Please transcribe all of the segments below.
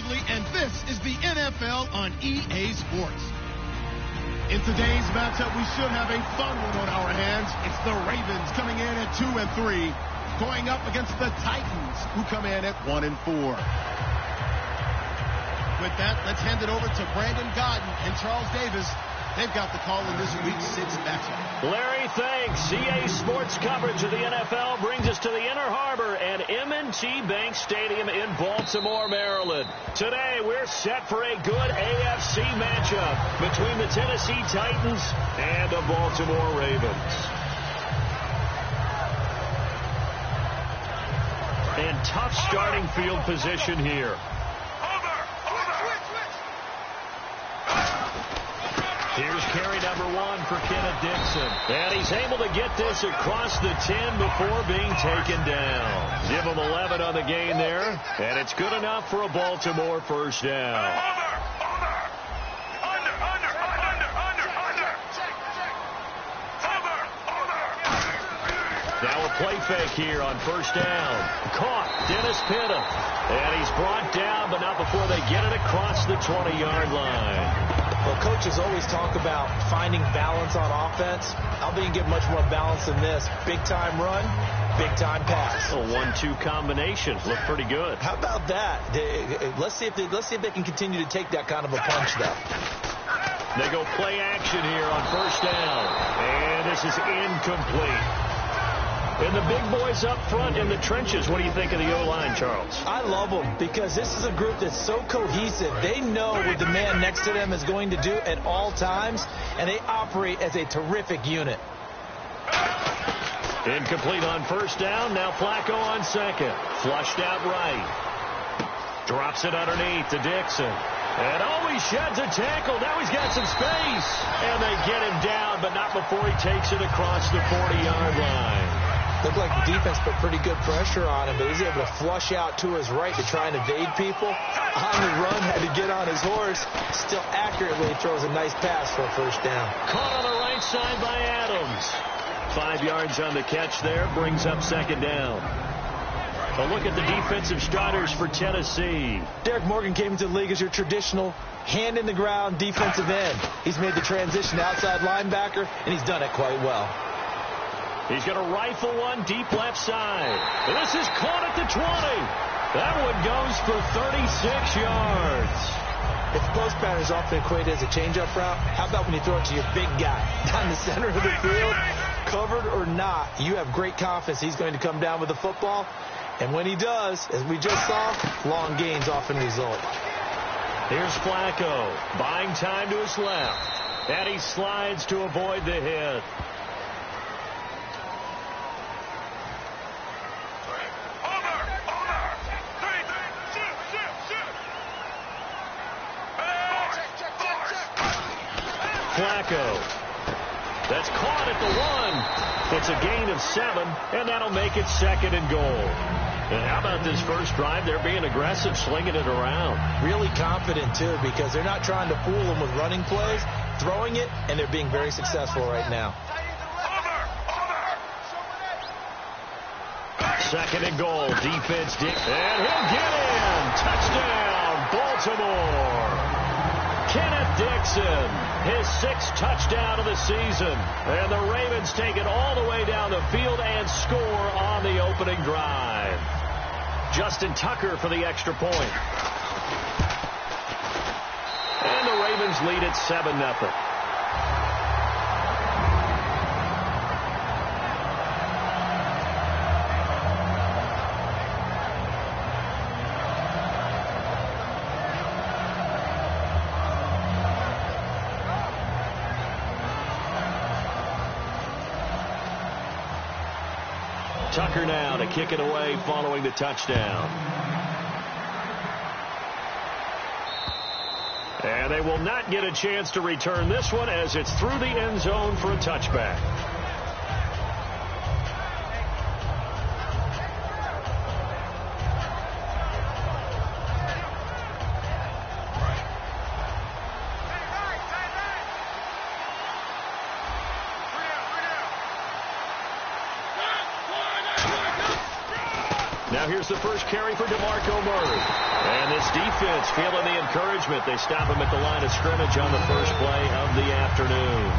Lively, and this is the NFL on EA Sports. In today's matchup, we should have a fun one on our hands. It's the Ravens coming in at 2-3, going up against the Titans, who come in at 1-4. With that, let's hand it over to Brandon Godden and Charles Davis. They've got the call in this Week 6 matchup. Larry, thanks. EA Sports coverage of the NFL brings us to the Inner Harbor and M&T Bank Stadium in Baltimore, Maryland. Today, we're set for a good AFC matchup between the Tennessee Titans and the Baltimore Ravens. And tough starting field position here. Here's carry number 1 for Kenneth Dixon. And he's able to get this across the 10 before being taken down. Give him 11 on the gain there. And it's good enough for a Baltimore first down. Now a play fake here on first down. Caught. Dennis Pitta. And he's brought down, but not before they get it across the 20-yard line. Well, coaches always talk about finding balance on offense. I don't think you get much more balance than this. Big-time run, big-time pass. A 1-2 combination. Look pretty good. How about that? Let's see if they can continue to take that kind of a punch, though. They go play action here on first down. And this is incomplete. And the big boys up front in the trenches, what do you think of the O-line, Charles? I love them because this is a group that's so cohesive. They know what the man next to them is going to do at all times, and they operate as a terrific unit. Incomplete on first down. Now Flacco on second. Flushed out right. Drops it underneath to Dixon. And he sheds a tackle. Now he's got some space. And they get him down, but not before he takes it across the 40-yard line. Looked like the defense put pretty good pressure on him, but he's able to flush out to his right to try and evade people. On the run, had to get on his horse. Still accurately throws a nice pass for a first down. Caught on the right side by Adams. 5 yards on the catch there, brings up second down. A look at the defensive starters for Tennessee. Derek Morgan came into the league as your traditional hand-in-the-ground defensive end. He's made the transition to outside linebacker, and he's done it quite well. He's going to rifle one deep left side. This is caught at the 20. That one goes for 36 yards. If the post pattern is often equated as a change-up route, how about when you throw it to your big guy down the center of the field? Covered or not, you have great confidence he's going to come down with the football. And when he does, as we just saw, long gains often result. Here's Flacco, buying time to his left. And he slides to avoid the hit. Flacco. That's caught at the 1. It's a gain of 7, and that'll make it second and goal. And how about this first drive? They're being aggressive, slinging it around. Really confident, too, because they're not trying to fool them with running plays, throwing it, and they're being very successful right now. Second and goal. Defense, and he'll get in. Touchdown, Baltimore. Kenneth Dixon, his 6th touchdown of the season. And the Ravens take it all the way down the field and score on the opening drive. Justin Tucker for the extra point. And the Ravens lead at 7-0. Tucker now to kick it away following the touchdown. And they will not get a chance to return this one as it's through the end zone for a touchback. Now Now here's the first carry for DeMarco Murray. And this defense feeling the encouragement. They stop him at the line of scrimmage on the first play of the afternoon.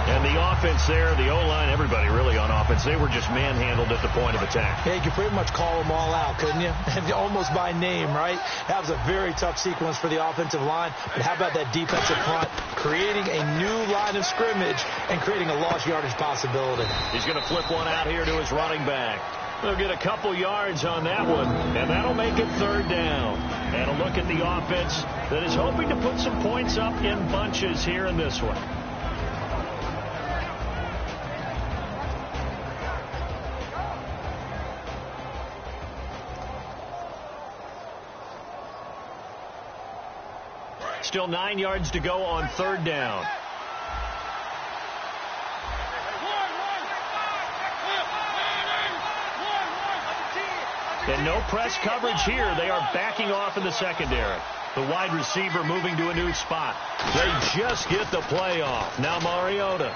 And the offense there, the O-line, everybody really on offense, they were just manhandled at the point of attack. Yeah, you could pretty much call them all out, couldn't you? Almost by name, right? That was a very tough sequence for the offensive line. But how about that defensive front creating a new line of scrimmage and creating a lost yardage possibility? He's going to flip one out here to his running back. They'll get a couple yards on that one, and that'll make it third down. And a look at the offense that is hoping to put some points up in bunches here in this one. Still 9 yards to go on third down. And no press coverage here. They are backing off in the secondary. The wide receiver moving to a new spot. They just get the play off. Now Mariota.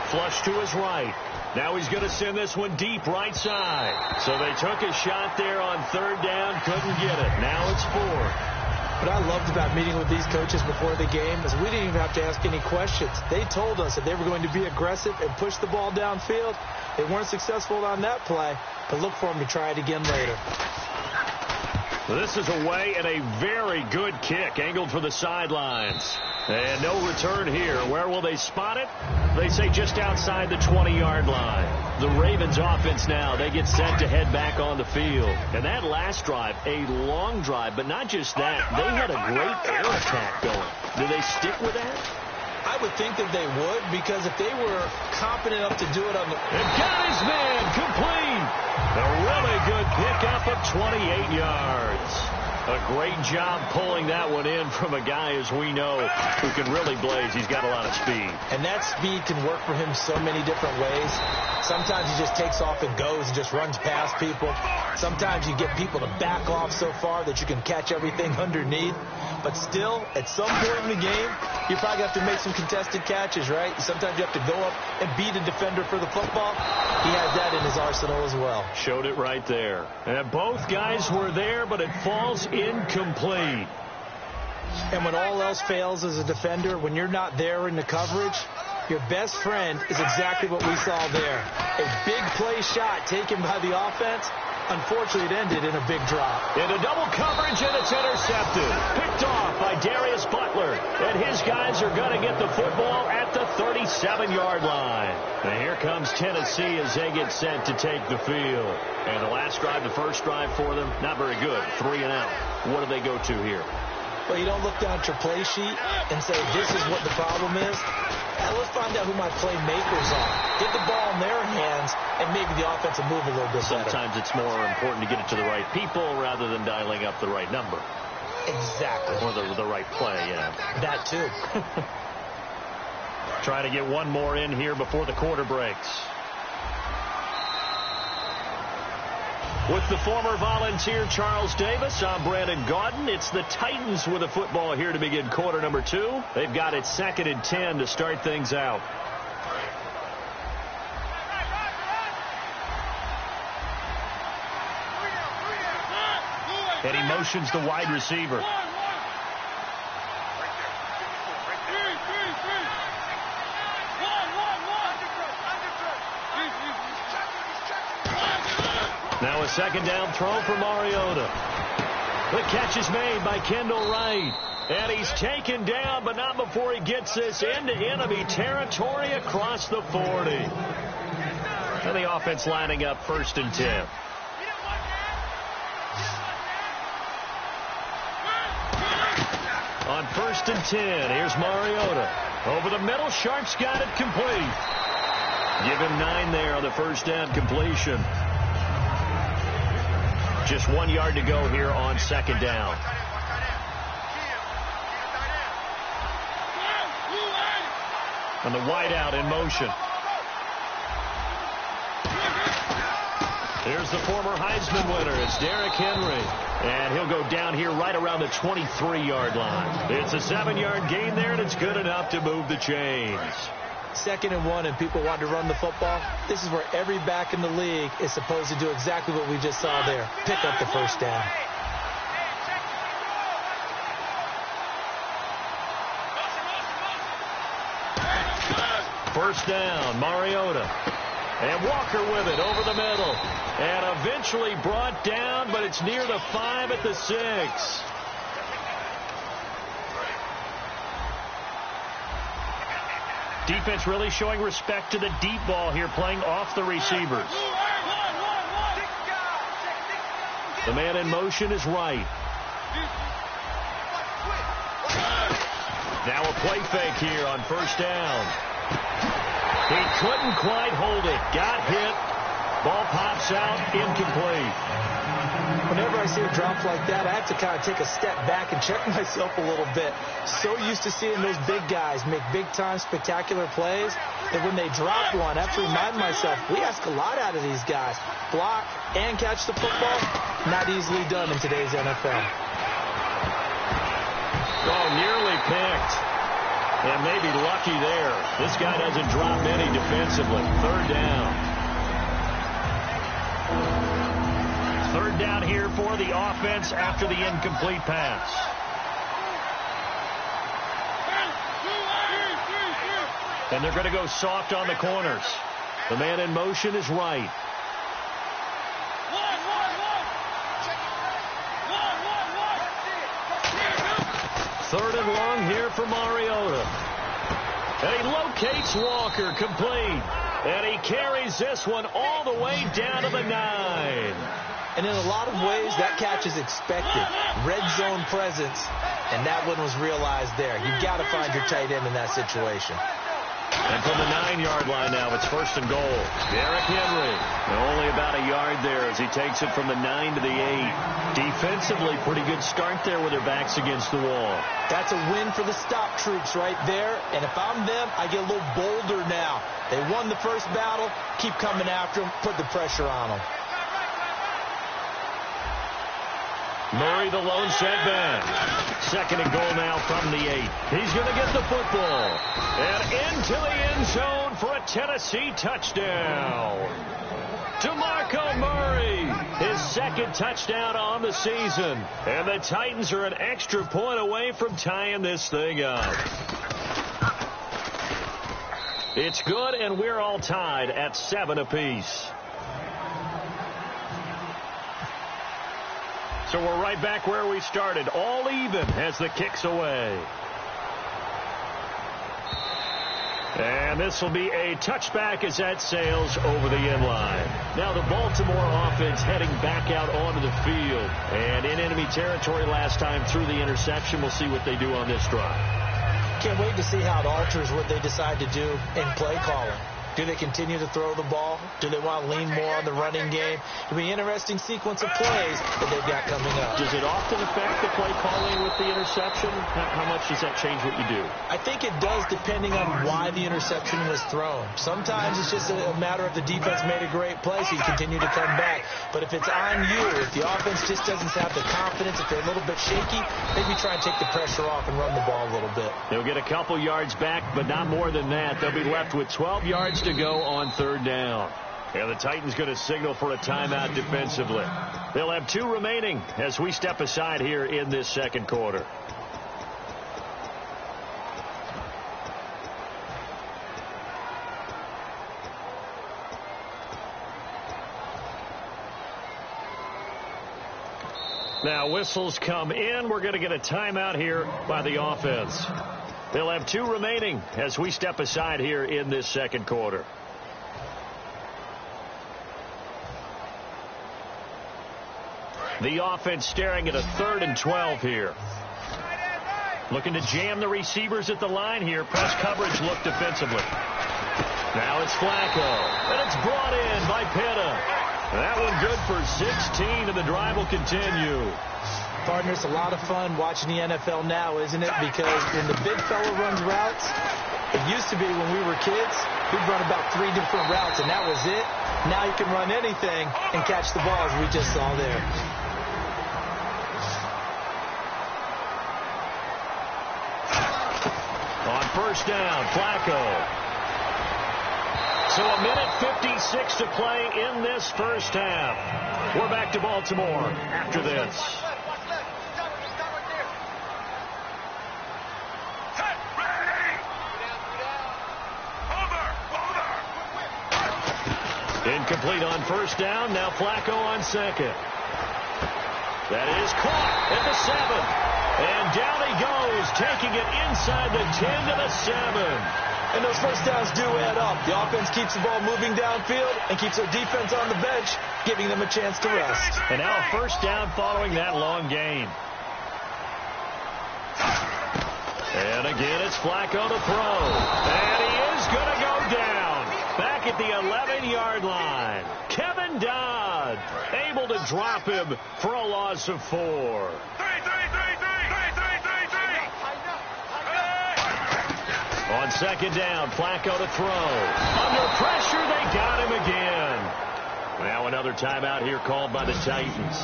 Flush to his right. Now he's going to send this one deep right side. So they took a shot there on third down. Couldn't get it. Now it's fourth. What I loved about meeting with these coaches before the game is we didn't even have to ask any questions. They told us that they were going to be aggressive and push the ball downfield. They weren't successful on that play, but look for them to try it again later. This is away and a very good kick angled for the sidelines. And no return here. Where will they spot it? They say just outside the 20-yard line. The Ravens offense now, they get set to head back on the field. And that last drive, a long drive, but not just that. They had a great air attack going. Do they stick with that? I would think that they would, because if they were confident enough to do it on the... And got his man complete. A really good pickup of 28 yards. A great job pulling that one in from a guy, as we know, who can really blaze. He's got a lot of speed. And that speed can work for him so many different ways. Sometimes he just takes off and goes and just runs past people. Sometimes you get people to back off so far that you can catch everything underneath. But still, at some point in the game, you probably have to make some contested catches, right? Sometimes you have to go up and beat a defender for the football. He has that in his arsenal as well. Showed it right there. And both guys were there, but it falls incomplete. And when all else fails as a defender, when you're not there in the coverage, your best friend is exactly what we saw there. A big play shot taken by the offense. Unfortunately, it ended in a big drop. Into double coverage, and it's intercepted. Picked off by Darius Butler. And his guys are going to get the football at the 37-yard line. And here comes Tennessee as they get set to take the field. And the last drive, the first drive for them, not very good. 3 and out. What do they go to here? Well, you don't look down at your play sheet and say, this is what the problem is. Let's find out who my playmakers are. Get the ball in their hands, and maybe the offense will move a little bit better. Sometimes it's more important to get it to the right people rather than dialing up the right number. Exactly. Or the right play, yeah. That too. Try to get one more in here before the quarter breaks. With the former Volunteer Charles Davis, I'm Brandon Gaudin. It's the Titans with the football here to begin quarter number 2. They've got it 2nd and 10 to start things out. And he motions the wide receiver. Now a 2nd down throw for Mariota. The catch is made by Kendall Wright. And he's taken down, but not before he gets this into enemy territory across the 40. And the offense lining up 1st and 10. On 1st and 10, here's Mariota. Over the middle, Sharp's got it complete. Give him 9 there on the first down completion. Just 1 yard to go here on 2nd down. And the wideout in motion. Here's the former Heisman winner. It's Derrick Henry. And he'll go down here right around the 23-yard line. It's a 7-yard gain there, and it's good enough to move the chains. 2nd and 1 and people want to run the football, this is where every back in the league is supposed to do exactly what we just saw there. Pick up the first down. First down, Mariota. And Walker with it over the middle. And eventually brought down, but it's near the 5 at the 6. Defense really showing respect to the deep ball here, playing off the receivers. The man in motion is right. Now a play fake here on first down. He couldn't quite hold it. Got hit. Ball pops out. Incomplete. Whenever I see a drop like that, I have to kind of take a step back and check myself a little bit. So used to seeing those big guys make big-time spectacular plays that when they drop one, I have to remind myself, we ask a lot out of these guys. Block and catch the football, not easily done in today's NFL. Oh, nearly picked. And maybe lucky there. This guy doesn't drop any defensively. Third down. Third down here for the offense after the incomplete pass. And they're going to go soft on the corners. The man in motion is right. Third and long here for Mariota. And he locates Walker, complete. And he carries this one all the way down to the 9. And in a lot of ways, that catch is expected. Red zone presence, and that one was realized there. You've got to find your tight end in that situation. And from the 9-yard line now, it's first and goal. Derrick Henry. Only about a yard there as he takes it from the 9 to the 8. Defensively, pretty good start there with their backs against the wall. That's a win for the stop troops right there. And if I'm them, I get a little bolder now. They won the first battle. Keep coming after them. Put the pressure on them. Murray, the lone setback. Second and goal now from the 8. He's going to get the football. And into the end zone for a Tennessee touchdown. DeMarco Murray, his second touchdown on the season. And the Titans are an extra point away from tying this thing up. It's good, and we're all tied at 7 apiece. So we're right back where we started, all even as the kick's away. And this will be a touchback as that sails over the end line. Now the Baltimore offense heading back out onto the field. And in enemy territory last time through the interception. We'll see what they do on this drive. Can't wait to see how it alters what they decide to do in play calling. Do they continue to throw the ball? Do they want to lean more on the running game? It'll be an interesting sequence of plays that they've got coming up. Does it often affect the play calling with the interception? How much does that change what you do? I think it does depending on why the interception was thrown. Sometimes it's just a matter of the defense made a great play, so you continue to come back. But if it's on you, if the offense just doesn't have the confidence, if they're a little bit shaky, maybe try and take the pressure off and run the ball a little bit. They'll get a couple yards back, but not more than that. They'll be left with 12 yards to go on third down. And the Titans going to signal for a timeout defensively. They'll have 2 remaining as we step aside here in this second quarter. Now whistles come in. We're going to get a timeout here by the offense. They'll have 2 remaining as we step aside here in this second quarter. The offense staring at a 3rd and 12 here. Looking to jam the receivers at the line here. Press coverage look defensively. Now it's Flacco. And it's brought in by Pitta. That one good for 16, and the drive will continue. Partner, it's a lot of fun watching the NFL now, isn't it? Because when the big fella runs routes, it used to be when we were kids, we'd run about 3 different routes, and that was it. Now you can run anything and catch the ball, as we just saw there. On first down, Flacco. So a minute 56 to play in this first half. We're back to Baltimore after this. Incomplete on first down. Now Flacco on second. That is caught at the 7. And down he goes, taking it inside the 10 to the 7. And those first downs do add up. The offense keeps the ball moving downfield and keeps their defense on the bench, giving them a chance to rest. And now a first down following that long gain. And again, it's Flacco to throw. And he is going to go down. Back at the 11-yard line. Kevin Dodd able to drop him for a loss of 4. On second down, Flacco to throw. Under pressure, they got him again. Now another timeout here called by the Titans.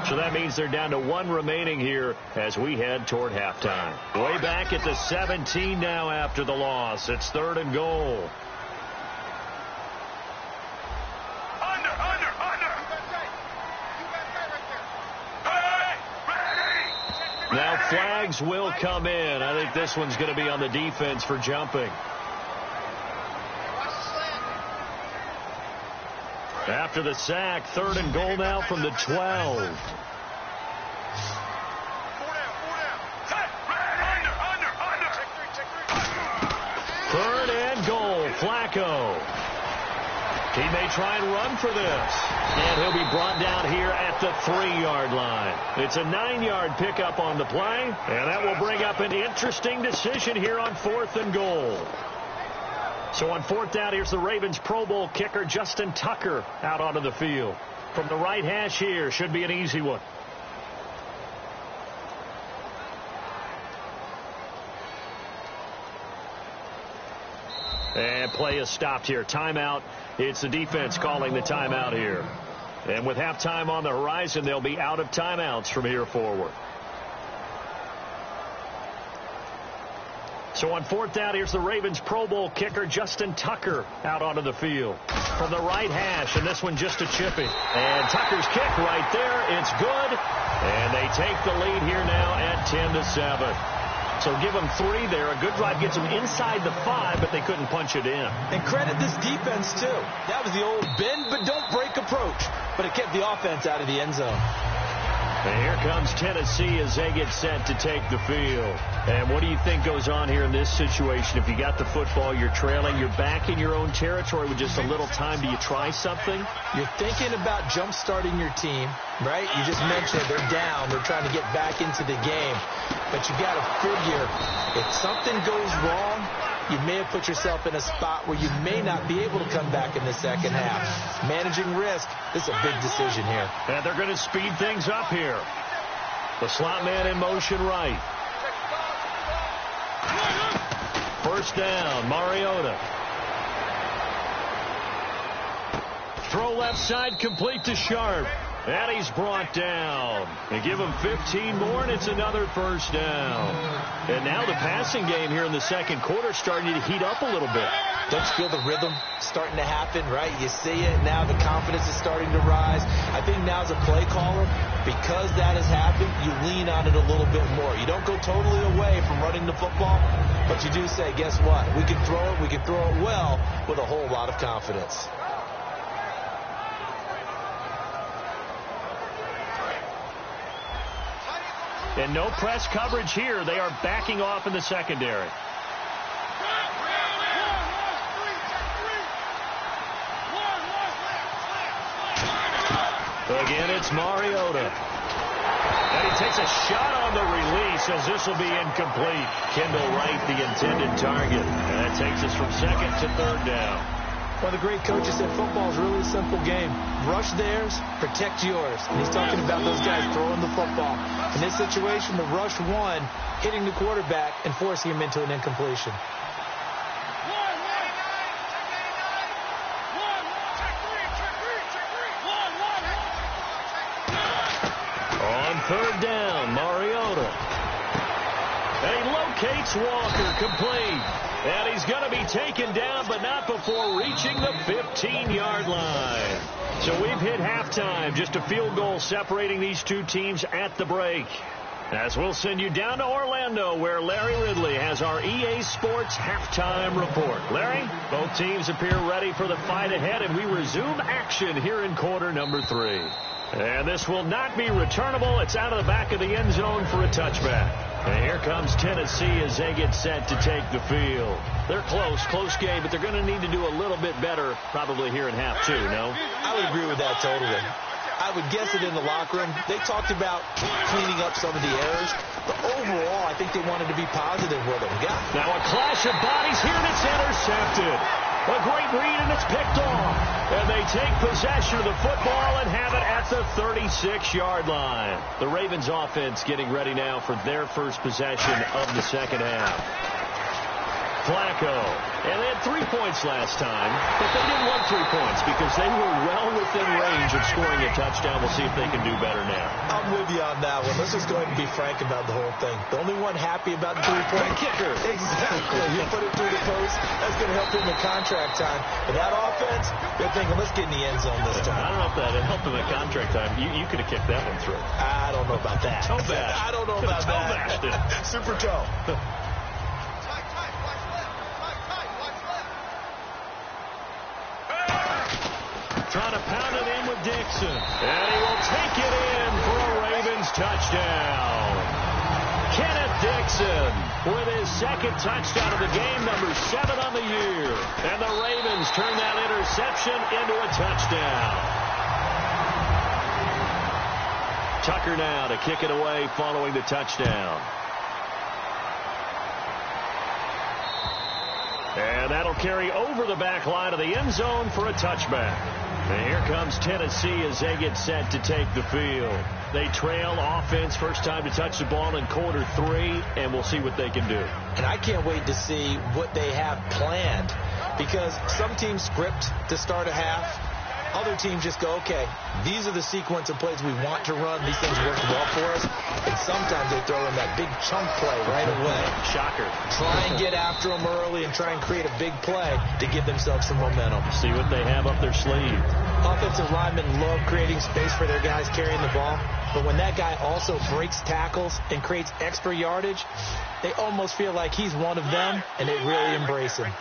So that means they're down to 1 remaining here as we head toward halftime. Way back at the 17 now after the loss. It's 3rd and goal. Now flags will come in. I think this one's going to be on the defense for jumping. After the sack, 3rd and goal now from the 12. Third and goal, Flacco. He may try and run for this. And he'll be brought down here at the 3-yard line. It's a 9-yard pickup on the play. And that will bring up an interesting decision here on 4th and goal. So on 4th down, here's the Ravens Pro Bowl kicker Justin Tucker out onto the field. From the right hash here, should be an easy one. And play is stopped here. Timeout. It's the defense calling the timeout here. And with halftime on the horizon, they'll be out of timeouts from here forward. So on 4th down, here's the Ravens Pro Bowl kicker Justin Tucker out onto the field. From the right hash, and this one just a chipping. And Tucker's kick right there. It's good. And they take the lead here now at 10-7. So give them 3 there. A good drive gets them inside the 5, but they couldn't punch it in. And credit this defense, too. That was the old bend but don't break approach. But it kept the offense out of the end zone. And here comes Tennessee as they get set to take the field. And what do you think goes on here in this situation? If you got the football, you're trailing, you're back in your own territory with just a little time. Do you try something? You're thinking about jump-starting your team, right? You just mentioned they're down. They're trying to get back into the game. But you got to figure if something goes wrong, you may have put yourself in a spot where you may not be able to come back in the second half. Managing risk, this is a big decision here. And they're going to speed things up here. The slot man in motion right. First down, Mariota. Throw left side, complete to Sharp. And he's brought down. They give him 15 more, and it's another first down. And now the passing game here in the second quarter starting to heat up a little bit. Don't you feel the rhythm starting to happen, right? You see it now. The confidence is starting to rise. I think now as a play caller, because that has happened, you lean on it a little bit more. You don't go totally away from running the football, but you do say, guess what? We can throw it. We can throw it well with a whole lot of confidence. And no press coverage here. They are backing off in the secondary. Again, it's Mariota. And he takes a shot on the release as this will be incomplete. Kendall Wright, the intended target. And that takes us from 2nd to 3rd down. One of the great coaches said football is really a simple game. Rush theirs, protect yours. And he's talking about those guys throwing the football. In this situation, the rush one, hitting the quarterback and forcing him into an incompletion. On 3rd down, Mariota. And he locates Walker, complete. And he's going to be taken down, but not before reaching the 15-yard line. So we've hit halftime. Just a field goal separating these two teams at the break. As we'll send you down to Orlando, where Larry Ridley has our EA Sports halftime report. Larry, both teams appear ready for the fight ahead, and we resume action here in quarter number 3. And this will not be returnable. It's out of the back of the end zone for a touchback. And here comes Tennessee as they get set to take the field. They're close game, but they're going to need to do a little bit better probably here in half 2, no? I would agree with that totally. I would guess it in the locker room. They talked about cleaning up some of the errors, but overall, I think they wanted to be positive with them. Now a clash of bodies here, and it's intercepted. A great read, and it's picked off. And they take possession of the football and have it at the 36-yard line. The Ravens offense getting ready now for their first possession of the second half. Flacco. And they had 3 points last time, but they didn't want 3 points because they were well within range of scoring a touchdown. We'll see if they can do better now. I'm with you on that one. Let's just go ahead and be frank about the whole thing. The only one happy about the 3-point kicker. Exactly. You put it through the post. That's going to help him in contract time. But that offense, they're thinking, let's get in the end zone this time. I don't know if that helped him in contract time. You could have kicked that one through. I don't know about that. Toe bash. I don't know about that. Toe bashed it. Super toe. Trying to pound it in with Dixon. And he will take it in for a Ravens touchdown. Kenneth Dixon with his second touchdown of the game, number 7 on the year. And the Ravens turn that interception into a touchdown. Tucker now to kick it away following the touchdown. And that'll carry over the back line of the end zone for a touchback. And here comes Tennessee as they get set to take the field. They trail offense, first time to touch the ball in quarter 3, and we'll see what they can do. And I can't wait to see what they have planned, because some teams script to start a half. Other teams just go, okay, these are the sequence of plays we want to run. These things work well for us. And sometimes they throw in that big chunk play right away. Shocker. Try and get after them early and try and create a big play to give themselves some momentum. See what they have up their sleeve. Offensive linemen love creating space for their guys carrying the ball. But when that guy also breaks tackles and creates extra yardage, they almost feel like he's one of them, and they really embrace him.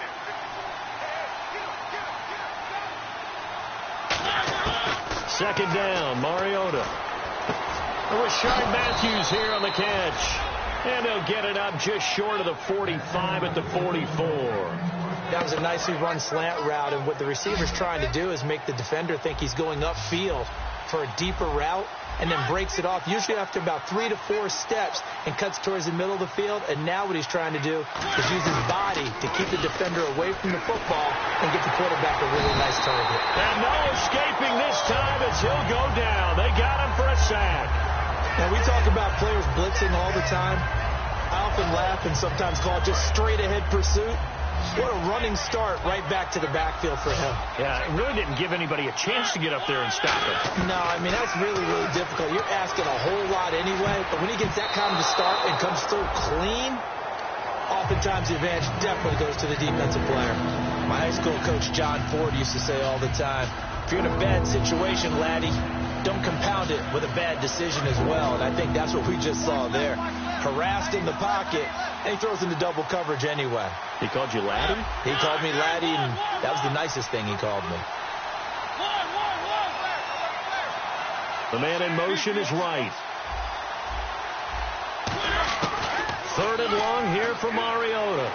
Second down, Mariota. Rashard Matthews here on the catch. And he'll get it up just short of the 45 at the 44. That was a nicely run slant route, and what the receiver's trying to do is make the defender think he's going upfield for a deeper route, and then breaks it off, usually after about 3 to 4 steps, and cuts towards the middle of the field. And now what he's trying to do is use his body to keep the defender away from the football and get the quarterback a really nice target. And no escaping this time as he'll go down. They got him for a sack. Now, we talk about players blitzing all the time. I often laugh and sometimes call it just straight-ahead pursuit. What a running start right back to the backfield for him. Yeah, it really didn't give anybody a chance to get up there and stop him. No, I mean, that's really, really difficult. You're asking a whole lot anyway, but when he gets that kind of a start and comes through clean, oftentimes the advantage definitely goes to the defensive player. My high school coach, John Ford, used to say all the time, if you're in a bad situation, laddie, don't compound it with a bad decision as well. And I think that's what we just saw there. Harassed in the pocket, and he throws into double coverage anyway. He called you laddie? He called me laddie, and that was the nicest thing he called me. The man in motion is right. Third and long here for Mariota.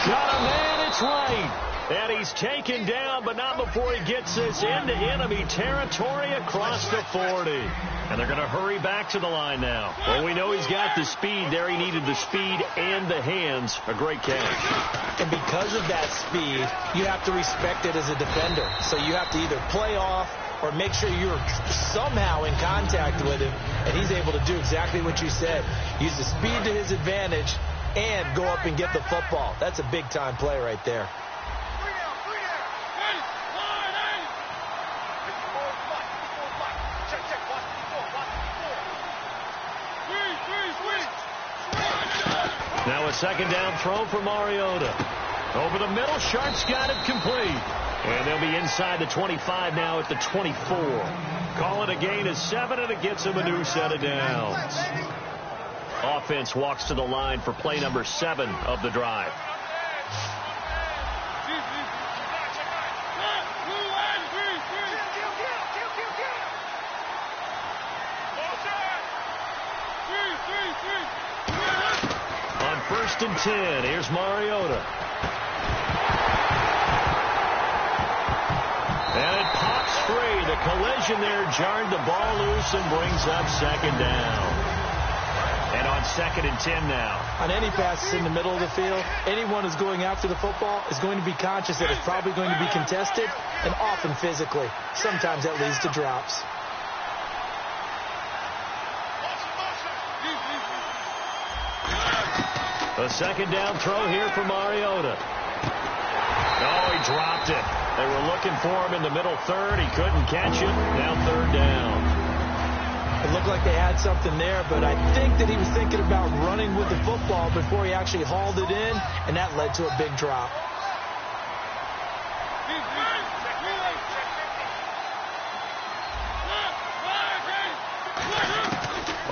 Got a man, it's right. And he's taken down, but not before he gets this into enemy territory across the 40. And they're going to hurry back to the line now. Well, we know he's got the speed there. He needed the speed and the hands. A great catch. And because of that speed, you have to respect it as a defender. So you have to either play off or make sure you're somehow in contact with him. And he's able to do exactly what you said. Use the speed to his advantage and go up and get the football. That's a big-time play right there. Now a a second down throw for Mariota. Over the middle, Sharp's got it complete. And they'll be inside the 25 now at the 24. Call it a gain of 7, and it gets him a new set of downs. Offense walks to the line for play number 7 of the drive. On 1st and 10, here's Mariota. And it pops free. The collision there jarred the ball loose and brings up second down. And on 2nd and 10 now. On any passes in the middle of the field, anyone who's going after the football is going to be conscious that it's probably going to be contested, and often physically. Sometimes that leads to drops. A second down throw here for Mariota. Oh, he dropped it. They were looking for him in the middle third. He couldn't catch it. Now 3rd down. It looked like they had something there, but I think that he was thinking about running with the football before he actually hauled it in, and that led to a big drop.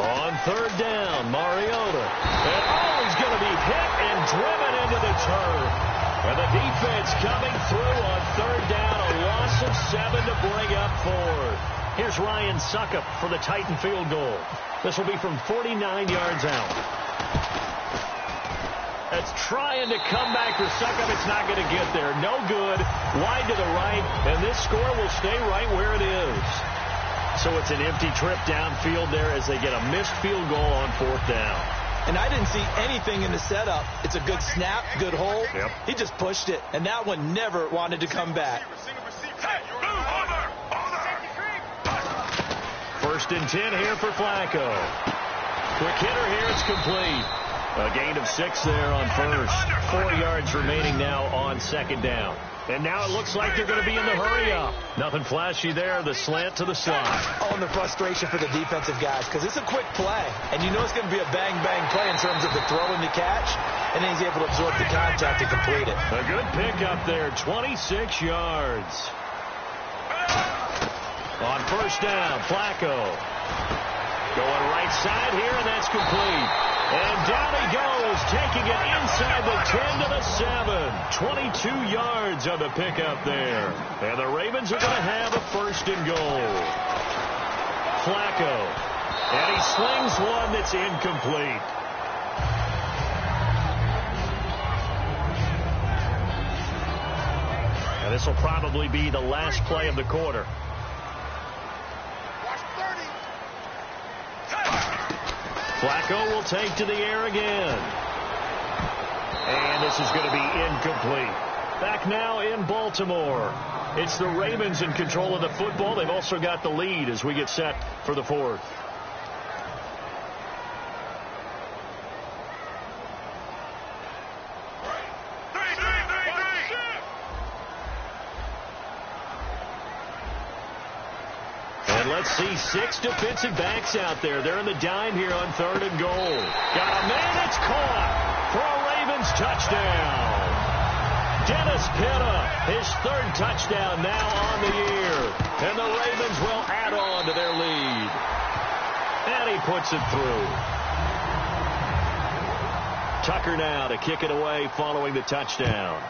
On 3rd down, Mariota. And he's going to be hit and driven into the turf. And the defense coming through on 3rd down, a loss of 7 to bring up 4th. Here's Ryan Succop for the Titan field goal. This will be from 49 yards out. It's trying to come back for Succop. It's not going to get there. No good. Wide to the right, and this score will stay right where it is. So it's an empty trip downfield there as they get a missed field goal on 4th down. And I didn't see anything in the setup. It's a good snap, good hold. Yep. He just pushed it, and that one never wanted to come back. 1st and 10 here for Flacco. Quick hitter here, it's complete. A gain of 6 there on 1st. 4 yards remaining now on 2nd down. And now it looks like they're going to be in the hurry-up. Nothing flashy there, the slant to the side. Oh, and the frustration for the defensive guys, because it's a quick play. And you know it's going to be a bang-bang play in terms of the throw and the catch, and then he's able to absorb the contact and complete it. A good pickup there, 26 yards. On 1st down, Flacco. Going right side here, and that's complete. And down he goes, taking it inside the 10 to the 7. 22 yards on the pickup there. And the Ravens are going to have a 1st and goal. Flacco. And he slings one that's incomplete. And this will probably be the last play of the quarter. Flacco will take to the air again. And this is going to be incomplete. Back now in Baltimore. It's the Ravens in control of the football. They've also got the lead as we get set for the 4th. Let's see 6 defensive backs out there. They're in the dime here on 3rd and goal. Got a man, it's caught for a Ravens touchdown. Dennis Pitta, his 3rd touchdown now on the year. And the Ravens will add on to their lead. And he puts it through. Tucker now to kick it away following the touchdown.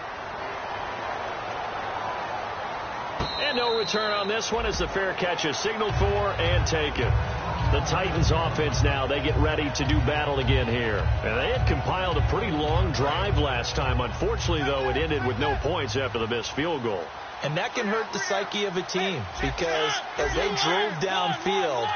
And no return on this one as the fair catch is signaled for and taken. The Titans offense now, they get ready to do battle again here. And they had compiled a pretty long drive last time. Unfortunately, though, it ended with no points after the missed field goal. And that can hurt the psyche of a team because as they drove downfield,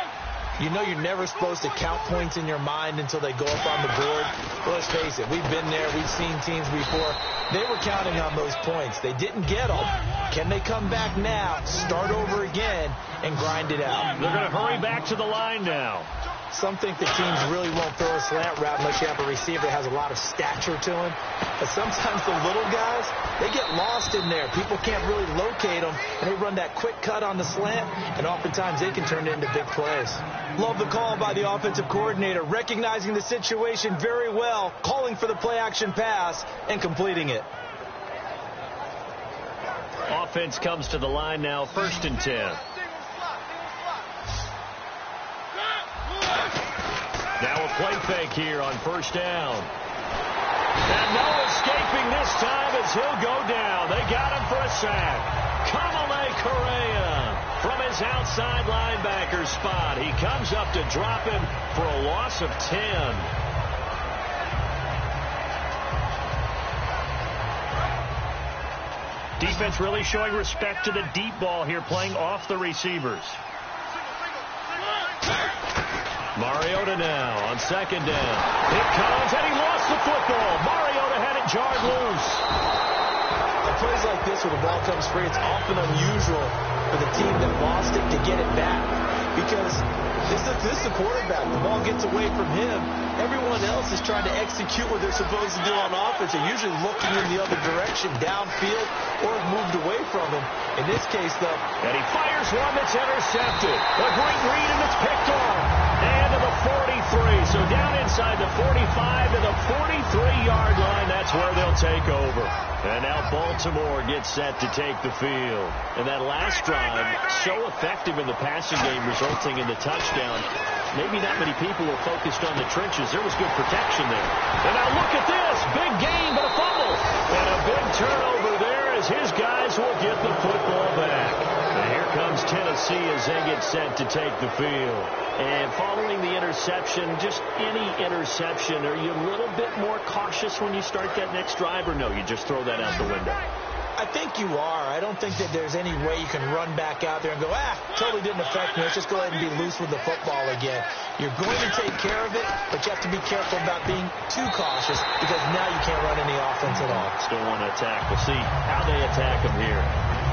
you know you're never supposed to count points in your mind until they go up on the board. Well, let's face it, we've been there. We've seen teams before. They were counting on those points. They didn't get them. Can they come back now, start over again, and grind it out? They're going to hurry back to the line now. Some think the teams really won't throw a slant route unless you have a receiver that has a lot of stature to him. But sometimes the little guys, they get lost in there. People can't really locate them, and they run that quick cut on the slant, and oftentimes they can turn it into big plays. Love the call by the offensive coordinator, recognizing the situation very well, calling for the play-action pass, and completing it. Offense comes to the line now, 1st and 10. Now a play fake here on 1st down. And no escaping this time as he'll go down. They got him for a sack. Kamalei Correa from his outside linebacker spot. He comes up to drop him for a loss of 10. Defense really showing respect to the deep ball here, playing off the receivers. Mariota now on 2nd down. It comes, and he lost the football. Mariota had it jarred loose. On plays like this where the ball comes free, it's often unusual for the team that lost it to get it back. Because this is the quarterback. The ball gets away from him. Everyone else is trying to execute what they're supposed to do on offense. They're usually looking in the other direction, downfield, or have moved away from him. In this case, though. And he fires one that's intercepted. A great read, and it's picked off. And to the 43. So down inside the 45 to the 43-yard line. That's where they'll take over. And now Baltimore gets set to take the field. And that last drive, so effective in the passing game, resulting in the touchdown. Maybe not many people were focused on the trenches. There was good protection there. And now look at this. Big gain, but a fumble. And a big turnover there as his guys will get the football back. And here comes Tennessee as they get set to take the field. And following the interception, just any interception, are you a little bit more cautious when you start that next drive, or no, you just throw that out the window? I think you are. I don't think that there's any way you can run back out there and go, totally didn't affect me. Let's just go ahead and be loose with the football again. You're going to take care of it, but you have to be careful about being too cautious because now you can't run any offense at all. Still want to attack. We'll see how they attack them here.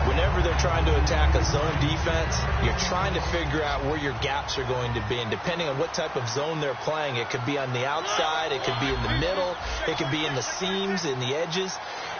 Whenever they're trying to attack a zone defense, you're trying to figure out where your gaps are going to be. And depending on what type of zone they're playing, it could be on the outside, it could be in the middle, it could be in the seams, in the edges.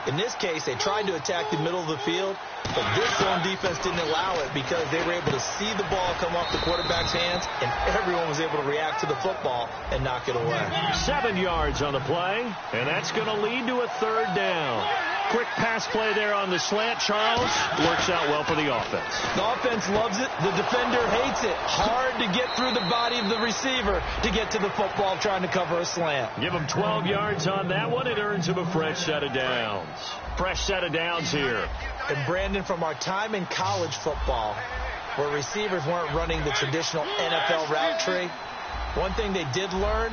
In this case, they tried to attack the middle of the field, but this zone defense didn't allow it because they were able to see the ball come off the quarterback's hands, and everyone was able to react to the football and knock it away. 7 yards on the play, and that's going to lead to a 3rd down. Quick pass play there on the slant, Charles. Works out well for the offense. The offense loves it. The defender hates it. Hard to get through the body of the receiver to get to the football trying to cover a slant. Give him 12 yards on that one. It earns him a fresh set of downs. Fresh set of downs here. And Brandon, from our time in college football, where receivers weren't running the traditional NFL route tree, one thing they did learn,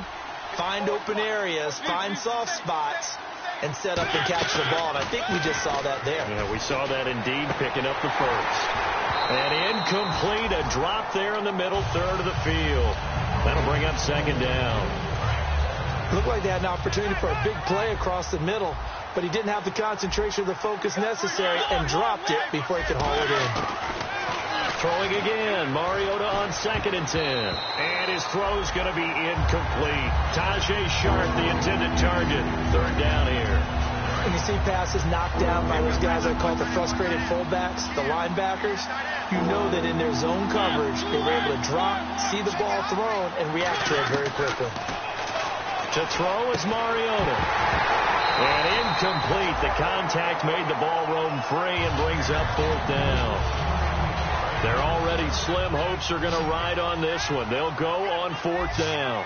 find open areas, find soft spots, and set up and catch the ball. And I think we just saw that there. Yeah, we saw that indeed, picking up the first. And incomplete, a drop there in the middle third of the field. That'll bring up 2nd down. Looked like they had an opportunity for a big play across the middle, but he didn't have the concentration or the focus necessary and dropped it before he could haul it in. Throwing again, Mariota on 2nd and 10. And his throw's going to be incomplete. Tajay Sharp, the intended target. 3rd down here. When you see passes knocked down by those guys I call the frustrated fullbacks, the linebackers, you know that in their zone coverage, they were able to drop, see the ball thrown, and react to it very quickly. To throw is Mariota. And incomplete. The contact made the ball roam free and brings up 4th down. Their already slim hopes are going to ride on this one. They'll go on 4th down.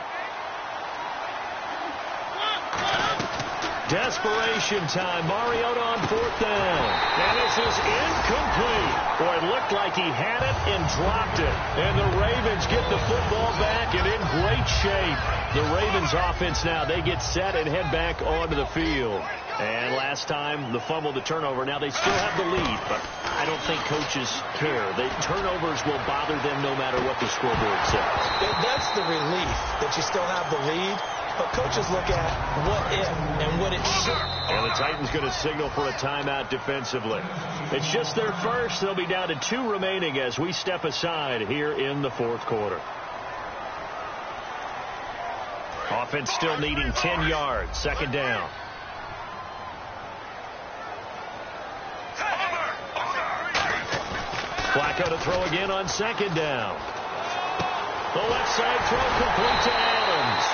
Desperation time. Mariota on 4th down. And this is incomplete. Boy, it looked like he had it and dropped it. And the Ravens get the football back and in great shape. The Ravens offense now, they get set and head back onto the field. And last time, the fumble, the turnover. Now they still have the lead, but I don't think coaches care. The turnovers will bother them no matter what the scoreboard says. That's the relief that you still have the lead. But coaches look at what if and what it should. And the Titans going to signal for a timeout defensively. It's just their first. They'll be down to 2 remaining as we step aside here in the 4th quarter. offense still needing 10 yards. Second down. Flacco to throw again on second down. The left side throw complete to Adams.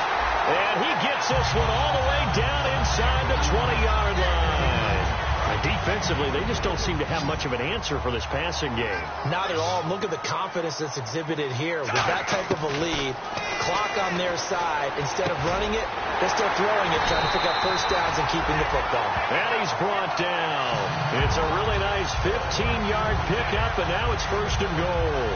And he gets this one all the way down inside the 20-yard line. And defensively, they just don't seem to have much of an answer for this passing game. Not at all. Look at the confidence that's exhibited here. With that type of a lead, clock on their side, instead of running it, they're still throwing it, trying to pick up first downs and keeping the football. And he's brought down. It's a really nice 15-yard pickup, and now it's first and goal.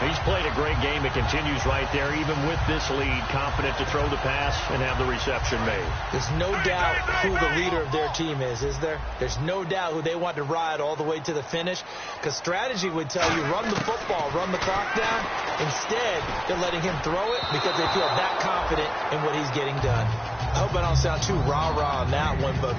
He's played a great game. It continues right there, even with this lead, confident to throw the pass and have the reception made. There's no doubt who the leader of their team is there? There's no doubt who they want to ride all the way to the finish, because strategy would tell you run the football, run the clock down. Instead, they're letting him throw it because they feel that confident in what he's getting done. I hope I don't sound too rah-rah on that one, but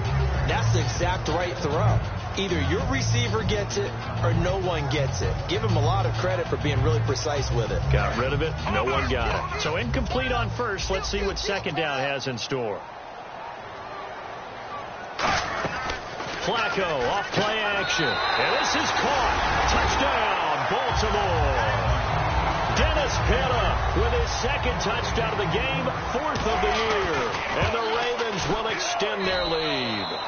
that's the exact right throw. Either your receiver gets it or no one gets it. Give him a lot of credit for being really precise with it. Got rid of it. No one got it. So incomplete on first. Let's see what second down has in store. Flacco off play action. And this is caught. Touchdown, Baltimore. Dennis Pitta with his second touchdown of the game, 4th of the year. And the Ravens will extend their lead.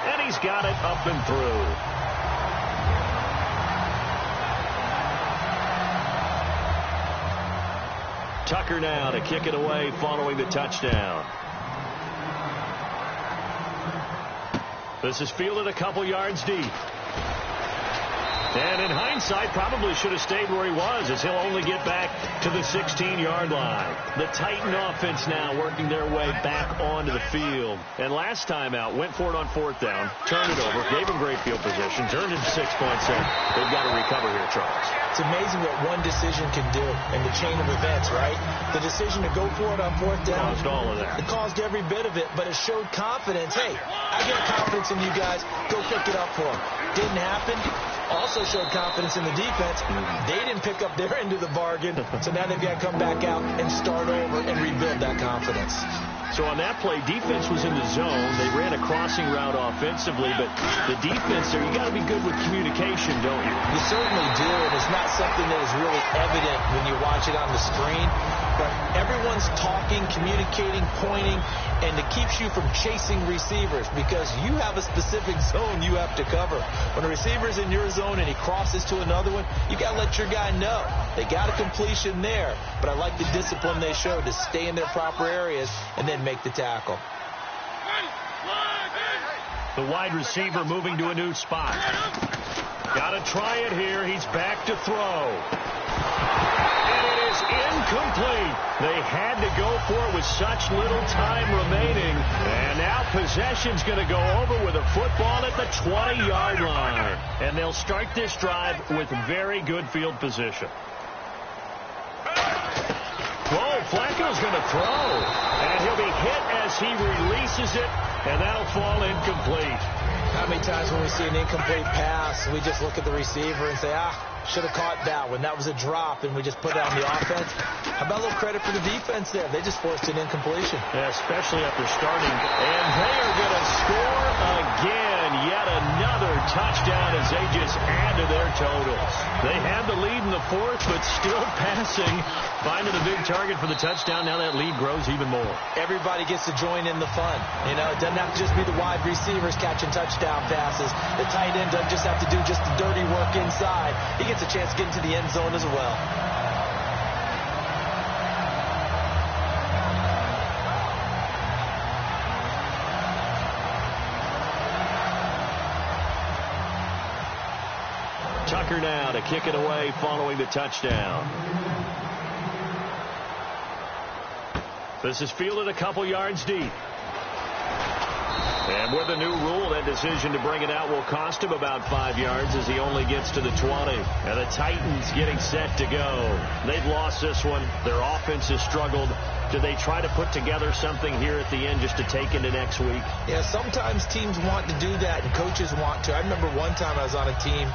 And he's got it up and through. Tucker now to kick it away following the touchdown. This is fielded a couple yards deep. And in hindsight, probably should have stayed where he was, as he'll only get back to the 16-yard line. The Titan offense now working their way back onto the field. And last time out, went for it on 4th down, turned it over, gave him great field position, turned him 6 points in. They've got to recover here, Charles. It's amazing what one decision can do in the chain of events, right? The decision to go for it on 4th down. Caused all of that. It caused every bit of it, but it showed confidence. Hey, I got confidence in you guys. Go pick it up for them. Didn't happen. Also showed confidence in the defense. They didn't pick up their end of the bargain, so now they've got to come back out and start over and rebuild that confidence. So on that play, defense was in the zone. They ran a crossing route offensively, but the defense there, you got to be good with communication, don't you? You certainly do, and it's not something that is really evident when you watch it on the screen. But everyone's talking, communicating, pointing, and it keeps you from chasing receivers because you have a specific zone you have to cover. When a receiver's in your zone and he crosses to another one, you got to let your guy know. They got a completion there, but I like the discipline they showed to stay in their proper areas and then make the tackle. The wide receiver moving to a new spot. Got to try it here. He's back to throw. And it is incomplete. They had to go for it with such little time remaining. And now possession's going to go over with a football at the 20-yard line. And they'll start this drive with very good field position. Whoa, Flacco's going to throw. And he'll be hit as he releases it. And that'll fall incomplete. How many times when we see an incomplete pass, we just look at the receiver and say, should have caught that one. That was a drop, and we just put it on the offense. How about a little credit for the defense there? They just forced an incompletion. Yeah, especially after starting. And they are going to score again. Yet another touchdown as they just add to their totals. They had the lead in the 4th, but still passing. Finding the big target for the touchdown. Now that lead grows even more. Everybody gets to join in the fun. You know, it doesn't have to just be the wide receivers catching touchdown passes. The tight end doesn't just have to do just the dirty work inside. He gets a chance to get into the end zone as well. Tucker now to kick it away following the touchdown. This is fielded a couple yards deep. And with the new rule, that decision to bring it out will cost him about 5 yards as he only gets to the 20. And the Titans getting set to go. They've lost this one. Their offense has struggled. Do they try to put together something here at the end just to take into next week? Yeah, sometimes teams want to do that and coaches want to. I remember one time I was on a team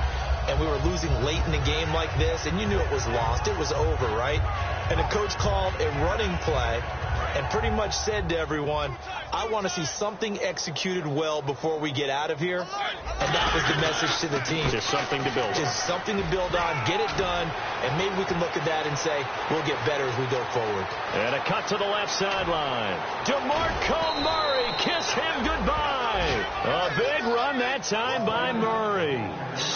and we were losing late in a game like this, and you knew it was lost. It was over, right? And the coach called a running play and pretty much said to everyone, I want to see something executed well before we get out of here. And that was the message to the team. Just something to build on. Just something to build on, get it done, and maybe we can look at that and say, we'll get better as we go forward. And a cut to the left sideline. DeMarco Murray, kiss him goodbye. A big run that time by Murray.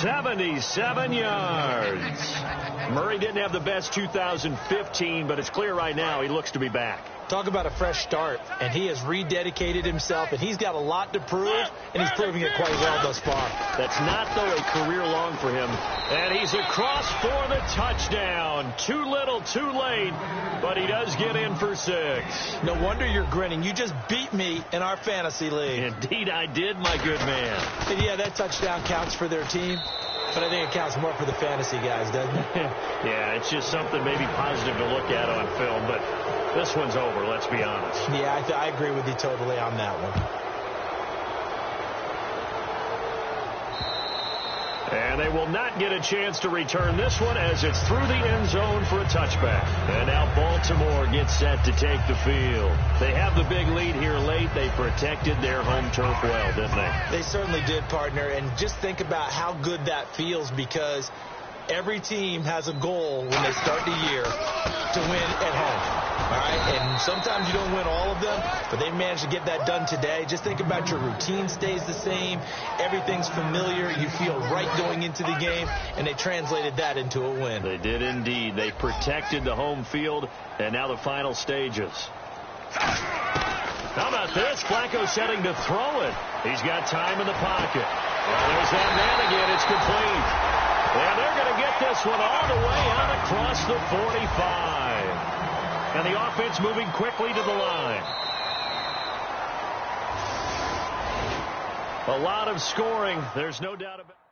77 yards. Murray didn't have the best 2015, but it's clear right now he looks to be back. Talk about a fresh start, and he has rededicated himself, and he's got a lot to prove, and he's proving it quite well thus far. That's not, though, a career long for him. And he's across for the touchdown. Too little, too late, but he does get in for 6. No wonder you're grinning. You just beat me in our fantasy league. Indeed I did, my good man. And yeah, that touchdown counts for their team, but I think it counts more for the fantasy guys, doesn't it? Yeah, it's just something maybe positive to look at on film, but this one's over, let's be honest. Yeah, I agree with you totally on that one. And they will not get a chance to return this one as it's through the end zone for a touchback. And now Baltimore gets set to take the field. They have the big lead here late. They protected their home turf well, didn't they? They certainly did, partner. And just think about how good that feels, because every team has a goal when they start the year to win at home. All right, and sometimes you don't win all of them, but they managed to get that done today. Just think about your routine stays the same. Everything's familiar. You feel right going into the game, and they translated that into a win. They did indeed. They protected the home field, and now the final stages. How about this? Flacco setting to throw it. He's got time in the pocket. Well, there's that man again. It's complete. And they're going to get this one all the way out across the 45. And the offense moving quickly to the line. A lot of scoring. There's no doubt about it.